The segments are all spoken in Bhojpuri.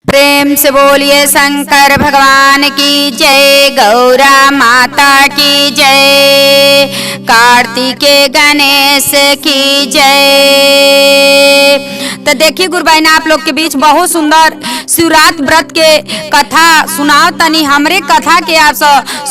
प्रेम से बोलिए शंकर भगवान की जय, गौरा माता की जय, कार्तिकेय गणेश की जय। तो देखिए गुरुबाई ने आप लोग के बीच बहुत सुंदर शिवरात्रि व्रत के कथा सुनाओ तनी। हमरे कथा के आप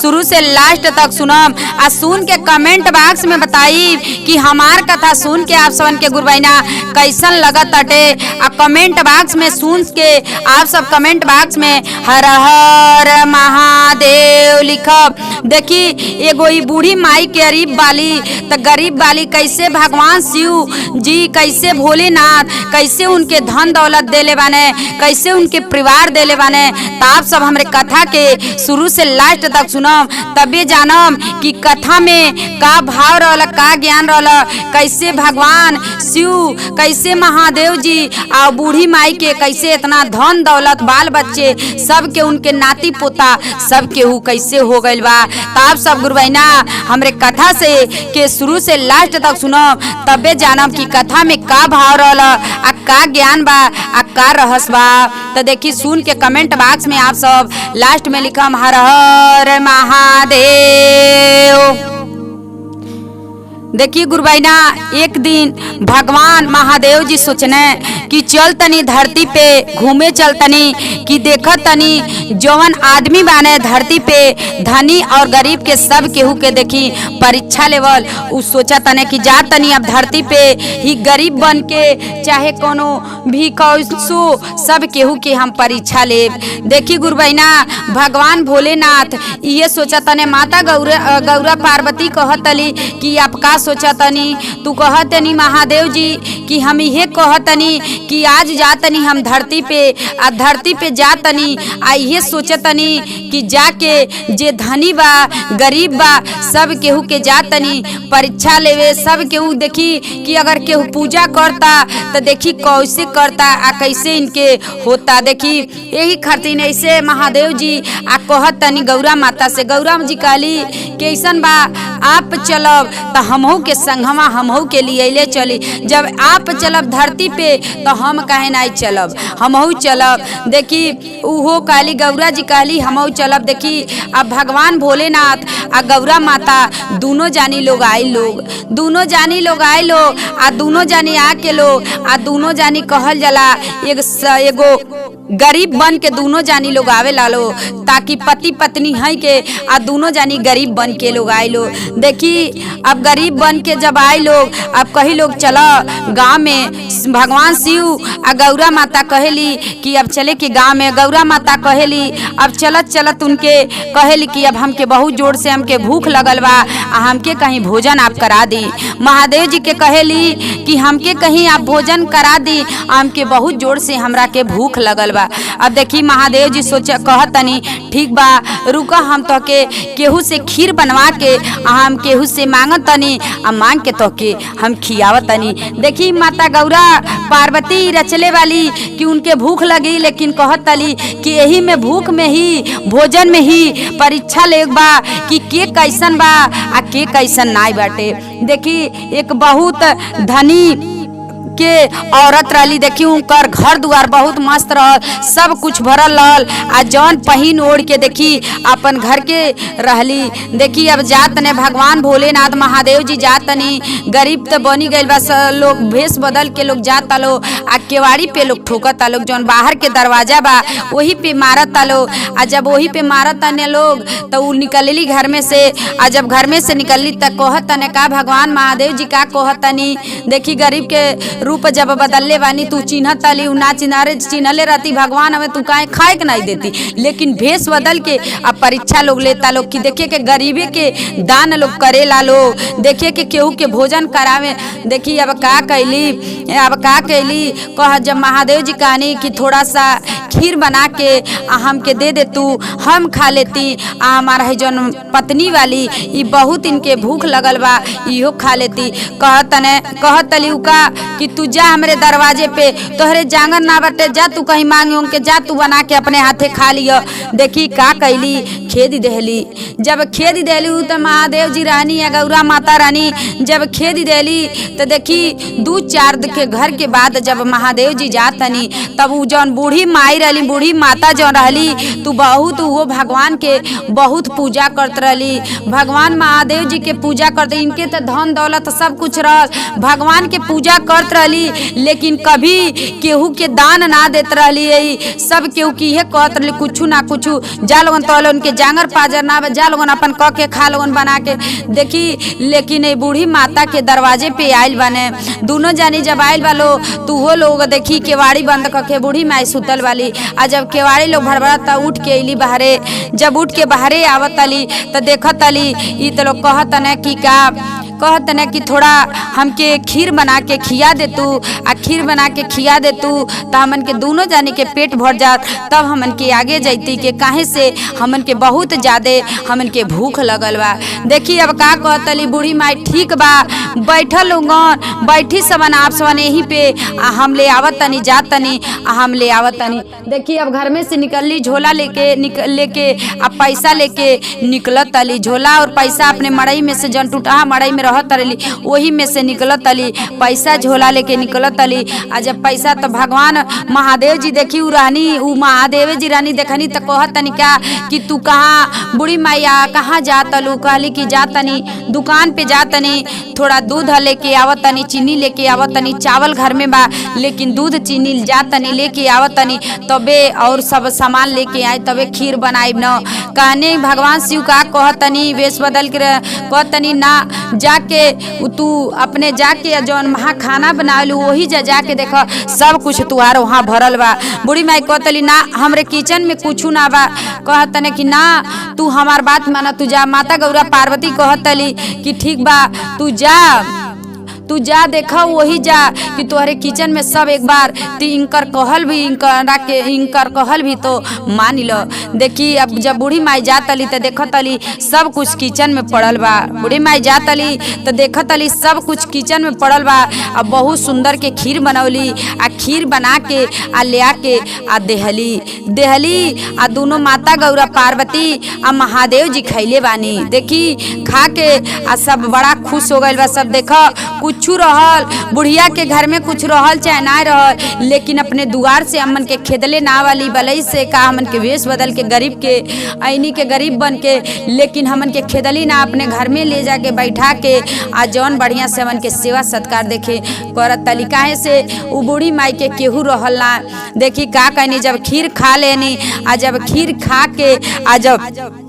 शुरू से लास्ट तक सुनम आ सुन के कमेंट बॉक्स में बताई कि हमार कथा सुन के आप सबन के गुरुबाई ना कैसन लगत अटे। आ कमेंट बॉक्स में सुन के आप सब कमेंट बॉक्स में हर हर महादेव लिखब। देखी एगो बूढ़ी माई के गरीब वाली कैसे भगवान शिव जी कैसे भोलेनाथ कैसे उनके धन दौलत देले बाने, कैसे उनके परिवार देले बाने। तो आप सब हमरे कथा के शुरू से लास्ट तक सुनम, तबे जानम कि कथा में का भाव रहला, का ज्ञान रहला, कैसे भगवान शिव कैसे महादेव जी और बूढ़ी माई के कैसे इतना धन दौलत बाल बच्चे सबके उनके नाती पोता सबके हु कैसे हो गइल बा। तो आप सब गुरुबैना हमरे कथा से के शुरू से लास्ट तक सुनम, तबे जानम कि कथा में का भाव रहला आ का ज्ञान बा आ का रहस्य बा। तो देखी सुन के कमेंट बॉक्स में आप सब लास्ट में लिखम हर हर महादेव। देखिए गुरुबाइना एक दिन भगवान महादेव जी सोचने कि चल तनी धरती पे घूमे, चल तनी कि देखत तनी जवन आदमी बाने धरती पे धनी और गरीब के सब केहू के देखी परीक्षा लेवल। उ सोचा तने कि जा तनी अब धरती पे ही गरीब बन के चाहे कोनो भी कौसो सब केहू के हम परीक्षा ले। देखी गुरुबाइना भगवान भोलेनाथ ये सोचा तने माता गौरा पार्वती कहतली कि आप का सोचतनी। तू कहतनी महादेव जी कि हम ये कहतनी कि आज जातनी हम धरती पे जातनी आ ये सोचतनी कि जाके जे धनी बा गरीब बा सब केहू के जातनी परीक्षा लेवे। सब केहू देखी कि अगर केहू पूजा करता तो देखी कैसे करता आ कैसे इनके होता। देखी यही खातिर ऐसे महादेव जी आ कहतनी गौरा माता से। गौरा जी कहली कैसन बा आप चलब तो हमहू के संगमा हमहू के लिए ले चली। जब आप चलब धरती पे तो हम कहे नहीं चलब, हमहू चलब। देखी उहो कहली गौरा जी कहली हमहू चलब। देखी अब भगवान भोलेनाथ आ गौरा माता दोनों जानी लोग आ दोनों जानी आके लोग आ दोनों जानी कहल जला एगो गरीब बन के दोनों जानी लोग आवे लालो ताकि पति पत्नी है के आ दोनों जानी गरीब बन के लोग आए लो। देखी अब गरीब बन के जब आए लोग अब कही लोग चला गांव में। भगवान शिव आ गौरा माता कहेली कि अब चले के गांव में। गौरा माता कहेली अब चलत उनके कहेली कि अब हमके बहुत जोर से हमके भूख लगल बा आ हमके कहीं भोजन आप करा दी। महादेव जी के कहेली कि हमके कहीं आप भोजन करा दी, हमके बहुत जोर से हमरा के भूख लगल बा। अब देखी महादेव जी सोचा कहतनी ठीक बा रुका हम तो के केहू से खीर बनवा के हम केहू से मांगतनी आ मांग के तो के हम खियावतनी। देखी माता गौरा पार्वती रचले वाली कि उनके भूख लगी, लेकिन कहतली कि यही में भूख में ही भोजन में ही परीक्षा लेग बा कि के कैसन बा आ के कैसन नाई बाटे। देखी एक बहुत धनी के औरत रहली। देखी उनकर घर द्वार बहुत मस्त रहल, सब कुछ भरल रहल आ जौन पहिन ओढ़ के देखी अपन घर के रहली। देखी अब जातने भगवान भोलेनाथ महादेव जी जातनी गरीब तो बनी गइल बा, लोग भेष बदल के लोग जाता लो आ केवाड़ी पे लोग ठोकता लोग, जौन बाहर के दरवाजा बा वही पे मारता लोग। आ जब वही पे मारता ने लोग तो उ निकलली घर में से। आ जब घर में से निकलली तक कहतने का भगवान महादेव जी का कहतनी। देखी गरीब के रूप जब बदलले बानी तू चिन्हत ताली ना चिन्हले रहती भगवान हमें तू काहे खाए के नहीं देती, लेकिन भेष बदल के अब परीक्षा लोग लेता लोग कि देखे के गरीबे के दान लोग करे ला लोग, देखे के केहू के भोजन करावे। देखी अब का कैली कह जब महादेव जी कहनी कि थोड़ा सा खीर बना के हमके दे दे तू हम खा लेती आ हमारा है जौन पत्नी वाली ई बहुत इनके भूख लगल बा इहो खा लेती। कहतली का कि तू जा हमरे दरवाजे पे, तोहरे जांगर ना बटे, जा तू कहीं मांगे उनके, जा तू बना के अपने हाथे खा लियो। देखी का कैली, खेदी देहली। जब खेदी देली तो महादेव जी रानी या गौरा माता रानी जब खेदी देली तो देखी 2-4 के घर के बाद जब महादेव जी जातनी तब उ जौन बूढ़ी माई रहली, बूढ़ी माता जौन रहली तू बहुत वो भगवान के बहुत पूजा करत रहली। भगवान महादेव जी के पूजा करते, इनके तो धन दौलत सब कुछ रहल, भगवान के पूजा करत रहली, लेकिन कभी केहू के दान ना देत रहली। सब केहू की है कहत रहली कुछ ना कुछ, जा लोगन तो उनके जांगर पाजर ना जा लोगन अपन क के खा लोगन बना के। देखी लेकिन ये बूढ़ी माता के दरवाजे पे आयल बने, दोनों जानी जब आयल वालो तो वो लोग देखी केवाड़ी बंद करके बूढ़ी माई सुतल वाली। आ जब केवाड़ी लोग भड़बड़ा उठ के अली बाहरे, जब उठ के बाहरे आवत अली तो देखत अली ई तो लोग कहत न कि का कहत न कि थोड़ा हमके खीर बना के खिया दे तू, आ खीर बना के खिया दे तू तो हमन के दोनों जाने के पेट भर जात, तब हमन के आगे जैती के काहे से हमन के बहुत ज्यादा हमन के भूख लगल बा। देखी अब का कहतली बूढ़ी माई, ठीक बा बैठल लोगन बैठी सबन आप सबन यहीं पे, आ हम ले आवत तनी जा तनी, आ हम ले आवत तनी। देखी अब घर में से निकलली झोला लेके आ पैसा लेके निकलत तली, झोला और पैसा अपने मड़ई में से जन टूटा मड़ई में रहत रही वही में से निकलत अली, पैसा झोला लेके निकलत अली। आ जब पैसा तो भगवान महादेव जी देखी उ रानी, उ महादेव जी रानी देखनी तो कहत तनी का कि तू कहाँ बूढ़ी मैया कहाँ जातलू, कहली कि जातनी दुकान पे जातनी, थोड़ा दूध लेके आवत तनी, चीनी लेके आवत तनी, चावल घर में बा लेकिन दूध चीनी जातनी लेके आवत तनी, तबे और सब सामान लेके आए तबे खीर बनाई न। कहने भगवान शिव का कहत तनी वेश बदल के कहत तनी ना, जाके तू अपने जाके जौन वहाँ खाना बनालू वही जाके देख सब कुछ तुहार वहाँ भरल बा। बूढ़ी माई कहतली ना हमरे किचन में कुछ ना बा, कहतने कि ना तू हमार बात माना, तू जा। माता गौरा पार्वती कहतली कि ठीक बा तू जा देखा वही जा कि तुम्हारे किचन में सब एक बार इनकर कहल भी तो मान लो। देखी अब जब बूढ़ी माई जातली तो देखतली सब कुछ किचन में पड़ल बा, बूढ़ी माई जातली तो देखतली सब कुछ किचन में पड़ल बा। अब बहुत सुंदर के खीर बनौली, आ खीर बना के आ ले आके आ देहली आ दोनों माता गौरा पार्वती आ महादेव जी खैले बानी। देखी खा के आ सब बड़ा खुश हो गइल बा। सब देखो कुछ रहल बुढ़िया के घर में कुछ रहल चाहे ना रहल, लेकिन अपने दुआर से अमन के खेदले ना वाली बलई से का हमन के वेश बदल के गरीब के ऐनी के गरीब बन के, लेकिन हमन के खेदली ना अपने घर में ले जाके बैठा के आ जौन बढ़िया से हमन के सेवा सत्कार देखे करत तली। काहे से उ बूढ़ी माई के केहू रहल ना। देखी का कहनी जब खीर खा लेनी, आ जब खीर खा के आ जब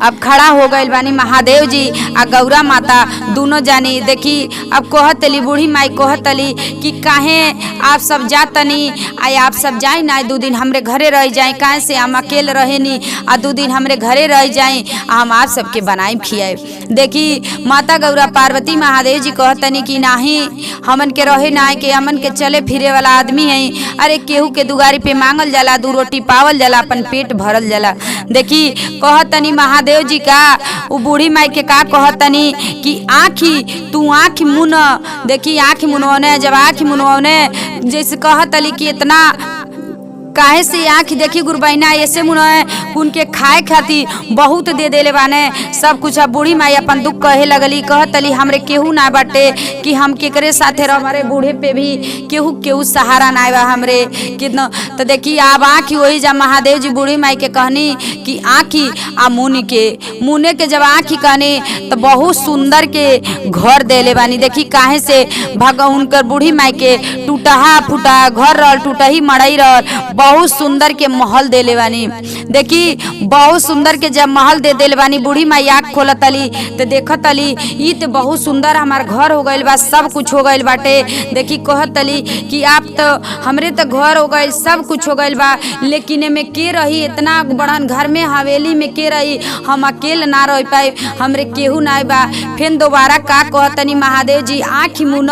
अब खड़ा हो गए बानी महादेव जी आ गौरा माता दोनों जानी। देखी अब कहतली बूढ़ी माई कहतली कि काहे आप सब जातनी, आए आप सब जाए ना 2 दिन हमरे घरे रह जाए, काहे से हम अकेले रहे नी, आ 2 दिन हमरे घरे रह जाए, हम आप सबके बनाए खियाए। देखी माता गौरा पार्वती महादेव जी कहतनी कि नाही हमन के रहे ना के, हमन के चले फिरे वाला आदमी है, अरे केहू के दुआरी पे मांगल जाला, 2 रोटी पावल जाला, अपन पेट भरल जाला। देखी कहतनी महादेव जी का वो बूढ़ी माई के का कहतनी कि तू आँखी मुन। देखी आँखी मुनवने, जब आँखी मुनवने जैसे कहतली कि इतना काहे से आँख देखी गुरबैना ऐसे मुनए उनके खाए खातिर बहुत दे देले बाने सब कुछ। अब बूढ़ी माई अपन दुख कहे लगली, कहतली हमरे केहू ना बाटे कि हम केकरे साथे रह, हमारे बूढ़े पे भी केहू सहारा ना बा हमरे कितना। तो देखी अब आँखी वही जब महादेव जी बूढ़ी माई के कहनी कि आँखी आ मुने के जब आँखी कहनी तो बहुत सुंदर के घर देले बानी। देखी काहे से भगवान कर बूढ़ी माई के टूटहा फूटा घर रहल, टूटही मड़ई रहल, बहुत सुंदर के महल देले बानी। देखी बहुत सुंदर के जब महल दे देले बानी, बूढ़ी माई आँख खोलतली तो देखतली ई तो बहुत सुंदर हमार घर हो गइल बा, सब कुछ हो गइल बाटे। देखी कहतली कि आप तो हमरे तो घर हो गइल, सब कुछ हो गइल बा, लेकिन एमे के रही, इतना बड़न घर में हवेली में के रही, हम अकेले ना रह पाए, हमरे केहू ना बा। फिर दोबारा का कहतनी महादेव जी आँख मुन,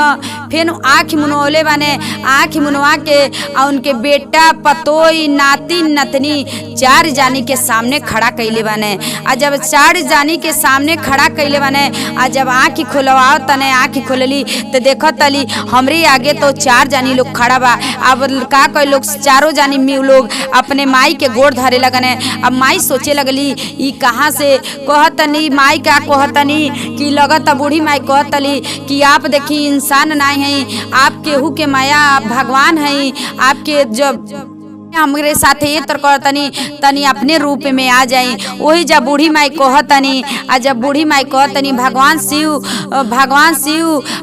फिर आँख मुनौले बाने, आँख मुनवा के आ उनके बेटा पतोई नाती नतनी 4 जानी के सामने खड़ा कैले बने। आ जब 4 जानी के सामने खड़ा कैले बने आ जब आँखी खोलवाओ तने आँखी खोलली तो देखो तली हमरे आगे तो 4 जानी लोग खड़ा बा। अब का कई लोग चारों जानी लोग अपने माई के गोड़ धरे लगने। अब माई सोचे लगली ई कहाँ से कहतनी माई का कहतनी कि लगत बूढ़ी माई कहतली कि आप देखी इंसान नहीं है, आप केहू के माया, आप भगवान हैं, आपके जब हमरे साथे ये तर करतनी तनी अपने रूप में आ जाई। वही जब बूढ़ी माई कहतनी आ जब बूढ़ी माई कहतनी भगवान शिव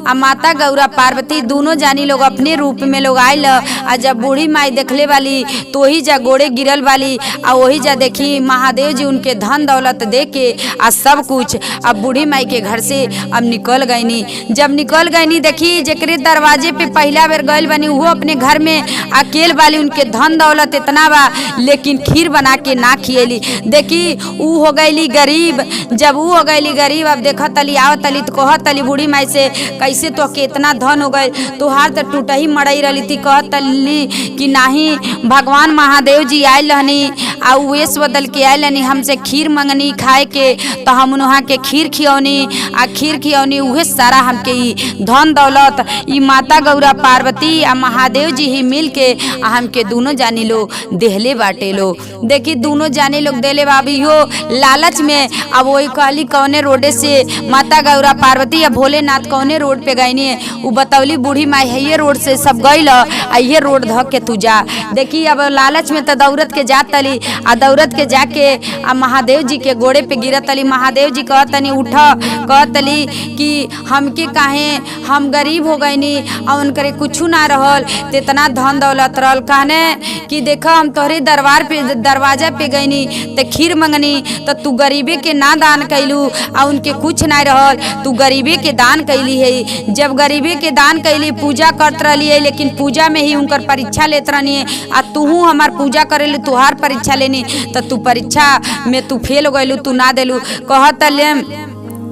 आ माता गौरा पार्वती दोनों जानी लोग अपने रूप में लोग आयल। आ जब बूढ़ी माई देखले वाली तो वही जा गोड़े गिरल वाली आ वही जा देखी महादेव जी उनके धन दौलत दे के आ सब कुछ अब बूढ़ी माई के घर से अब निकल गईनी। जब निकल गईनी देखी जेकरे दरवाजे पे पहला बेर गइल बनी वो अपने घर में अकेल वाली, उनके धन दौलत इतना बा लेकिन खीर बना के ना खिएली। देखी ऊ हो गईली गरीब। जब ऊ हो गईली गरीब अब देख तली आओ तली तो कह तली बूढ़ी माई से कैसे तो के इतना धन हो गए, तुहार तो टूट ही मड़ई रही थी। कह तली कि नहीं भगवान महादेव जी आयल रहनी आ वेश बदल के आयल रहनी, हमसे खीर मंगनी खाए के तो हम वहाँ के खीर खियौनी आ खीर खियौनी उहे सारा हमके ई धन दौलत ई माता गौरा पार्वती आ महादेव जी ही मिल के हमके दोनों जानी लो देहले बाटे लो। देखी दोनों जाने लोग देले बाबी हो लालच में। अब वही कहली कौने रोडे से माता गौरा पार्वती या भोलेनाथ कौने रोड पे गईनी है, वो बतौली बूढ़ी माई है ये रोड से सब गई आ ये रोड ध के तू जा। देखी अब लालच में तो दौड़त के जात तली आ दौड़त के जाके आ महादेव जी के गोड़े पे गिरत तली। महादेव जी कहतनी उठ, कहतली कि हमके काहे हम गरीब हो गईनी और उनकरे कुछ ना रहल इतना धन दौलत रहल, कहने कि देखा हम तोहरे दरवाजा पे गईनी तो खीर मंगनी तो तू गरीबे के ना दान कैलू और उनके कुछ ना रहल, तू गरीबे के दान कैली है। जब गरीबे के दान कैली पूजा करत रही है लेकिन पूजा में ही उनकर परीक्षा लेत रहनी है आ तूहू हमार पूजा करेलू तुहार परीक्षा लेनी तो तू परीक्षा में तू फेल हो गईलू, तू ना देलू। कहत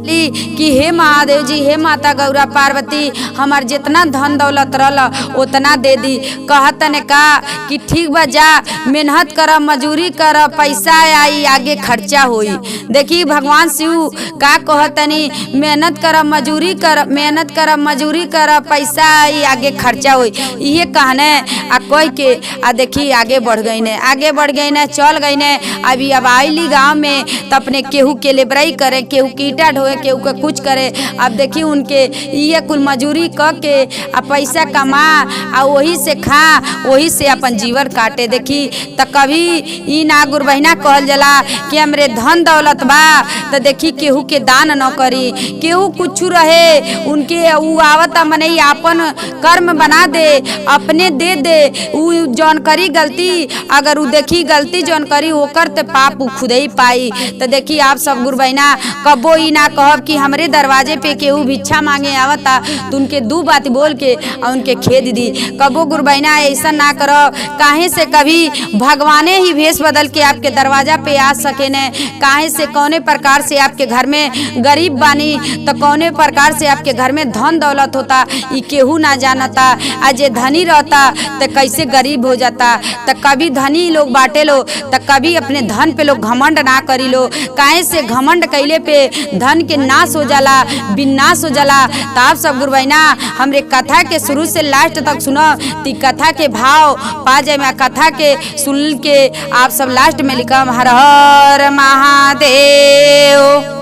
कि हे महादेव जी हे माता गौरा पार्वती हमार जितना धन दौलत रहल उतना दे दी। कहतने का कि ठीक बा जा मेहनत कर मजूरी कर पैसा आई आगे खर्चा होई। देखी भगवान शिव का कहतनी मेहनत कर मजूरी कर पैसा आई आगे खर्चा होई। ये कहने आ कह के आ देखी आगे बढ़ गई ने चल गई ने। अभी अब आईली गाँव में तो अपने केहू के लेबराई करे, केहू की ईटा ढोए, केहू के कुछ करे। अब देखी उनके ये कुल मजूरी क के आ पैसा कमा आ वही से खा वही से अपन जीवन काटे। देखी तो कभी ई ना गुरबहिना कहल जला कि हमरे धन दौलत बा तो देखी केहू के दान न करी, केहू कुछ रहे उनके ऊ आवता मने अपन कर्म बना दे अपने दे दे। ऊ जौन करी गलती अगर ऊ देखी गलती जौन करी ओकर ते पाप ऊ खुद ही पाई। तो देखी आप सब गुरबहिना कबो ई ना कहब कि हमरे दरवाजे पे केहू भिक्षा मांगे आवता तो उनके 2 बात बोल के और उनके खेद दी। कबो गुरबहिना ऐसा ना करो, काहे से कभी भगवाने ही भेष बदल के आपके दरवाजा पे आ सके ने। काहे से कौने प्रकार से आपके घर में गरीब बानी तो कौने प्रकार से आपके घर में धन दौलत होता ये केहू ना जानता। आज धनी रहता तो कैसे गरीब हो जाता। तो कभी धनी लोग बांटे लो तो कभी अपने धन पे लोग घमंड ना करी लो। काहे से घमंड कैले पे धन के नाश हो जाला, विनाश हो जाला। तो आप सब गुरबहिना हमरे कथा के शुरू से लास्ट तक सुनो ती कथा के भाव पा जाए। मैं कथा के सुन के आप सब लास्ट में लिखा हर हर महादेव।